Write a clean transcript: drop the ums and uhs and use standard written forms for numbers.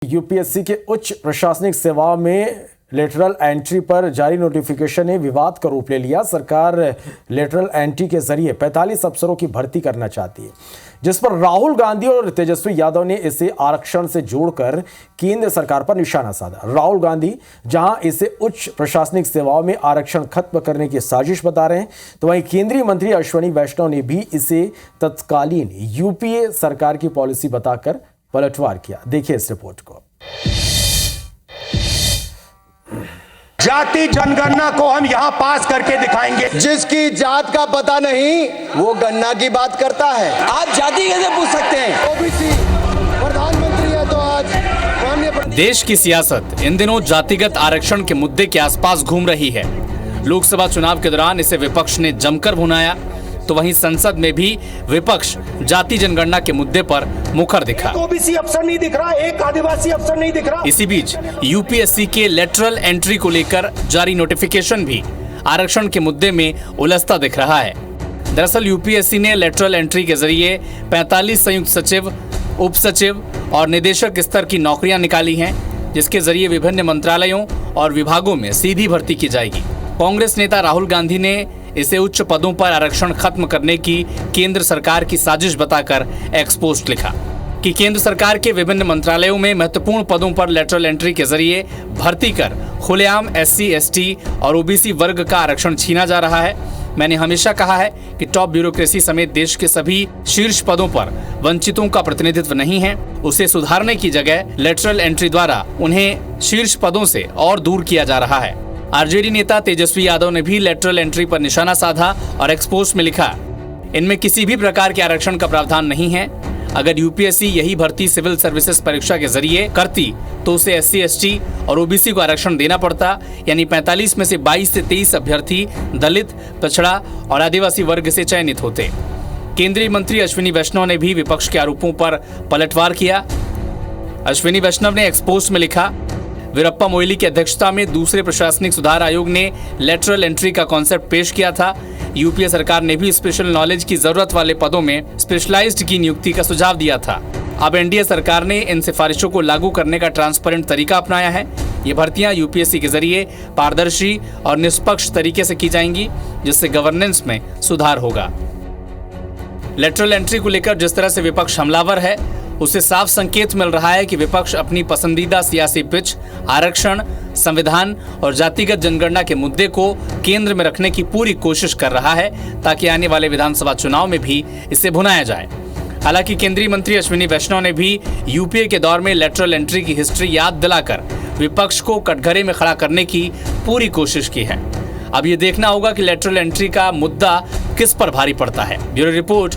UPSC के उच्च प्रशासनिक सेवाओं में लेटरल एंट्री पर जारी नोटिफिकेशन ने विवाद का रूप ले लिया। सरकार लेटरल एंट्री के जरिए 45 अफसरों की भर्ती करना चाहती है, जिस पर राहुल गांधी और तेजस्वी यादव ने इसे आरक्षण से जोड़कर केंद्र सरकार पर निशाना साधा। राहुल गांधी जहां इसे उच्च प्रशासनिक सेवाओं में आरक्षण खत्म करने की साजिश बता रहे हैं, तो वहीं केंद्रीय मंत्री अश्विनी वैष्णव ने भी इसे तत्कालीन यूपीए सरकार की पॉलिसी बताकर पलटवार किया। देखिए इस रिपोर्ट को। जाति जनगणना को हम यहां पास करके दिखाएंगे। जिसकी जात का पता नहीं वो गन्ना की बात करता है। आप जाति कैसे पूछ सकते हैं? ओबीसी प्रधानमंत्री है तो आज माननीय देश की सियासत इन दिनों जातिगत आरक्षण के मुद्दे के आसपास घूम रही है। लोकसभा चुनाव के दौरान इसे विपक्ष ने जमकर भुनाया, तो वहीं संसद में भी विपक्ष जाति जनगणना के मुद्दे पर मुखर दिखा। ओबीसी अफसर नहीं दिख रहा, एक आदिवासी अफसर नहीं दिख रहा। इसी बीच यूपीएससी के लेटरल एंट्री को लेकर जारी नोटिफिकेशन भी आरक्षण के मुद्दे में उलझता दिख रहा है। दरअसल यूपीएससी ने लेटरल एंट्री के जरिए 45 संयुक्त सचिव, उप सचिव और निदेशक स्तर की नौकरियां निकाली हैं, जिसके जरिए विभिन्न मंत्रालयों और विभागों में सीधी भर्ती की जाएगी। कांग्रेस नेता राहुल गांधी ने इसे उच्च पदों पर आरक्षण खत्म करने की केंद्र सरकार की साजिश बताकर एक्स पोस्ट लिखा कि केंद्र सरकार के विभिन्न मंत्रालयों में महत्वपूर्ण पदों पर लेटरल एंट्री के जरिए भर्ती कर खुलेआम एससी, एसटी और ओबीसी वर्ग का आरक्षण छीना जा रहा है। मैंने हमेशा कहा है कि टॉप ब्यूरोक्रेसी समेत देश के सभी शीर्ष पदों पर वंचितों का प्रतिनिधित्व नहीं है। उसे सुधारने की जगह लेटरल एंट्री द्वारा उन्हें शीर्ष पदों से और दूर किया जा रहा है। आरजेडी नेता तेजस्वी यादव ने भी लेटरल एंट्री पर निशाना साधा और एक्सपोस्ट में लिखा, इनमें किसी भी प्रकार के आरक्षण का प्रावधान नहीं है। अगर यूपीएससी यही भर्ती सिविल सर्विसेज परीक्षा के जरिए करती तो उसे एससी, एसटी और ओबीसी को आरक्षण देना पड़ता, यानी 45 में से 22 से 23 अभ्यर्थी दलित, पिछड़ा और आदिवासी वर्ग से चयनित होते। केंद्रीय मंत्री अश्विनी वैष्णव ने भी विपक्ष के आरोपों पर पलटवार किया। अश्विनी वैष्णव ने एक्सपोस्ट में लिखा, वीरप्पा मोइली की अध्यक्षता में दूसरे प्रशासनिक सुधार आयोग ने लेटरल एंट्री का कॉन्सेप्ट पेश किया था। यूपीए सरकार ने भी स्पेशल नॉलेज की जरूरत वाले पदों में स्पेशलाइज्ड की नियुक्ति का सुझाव दिया था। अब एनडीए सरकार ने इन सिफारिशों को लागू करने का ट्रांसपेरेंट तरीका अपनाया है। ये भर्तियां यूपीएससी के जरिए पारदर्शी और निष्पक्ष तरीके से की जाएंगी, जिससे गवर्नेंस में सुधार होगा। लेटरल एंट्री को लेकर जिस तरह से विपक्ष हमलावर है, उससे साफ संकेत मिल रहा है कि विपक्ष अपनी पसंदीदा सियासी पिच, आरक्षण, संविधान और जातिगत जनगणना के मुद्दे को केंद्र में रखने की पूरी कोशिश कर रहा है, ताकि आने वाले विधानसभा चुनाव में भी इसे भुनाया जाए। हालांकि केंद्रीय मंत्री अश्विनी वैष्णव ने भी यूपीए के दौर में लेटरल एंट्री की हिस्ट्री याद दिलाकर विपक्ष को कटघरे में खड़ा करने की पूरी कोशिश की है। अब ये देखना होगा कि लेटरल एंट्री का मुद्दा किस पर भारी पड़ता है। Bureau report,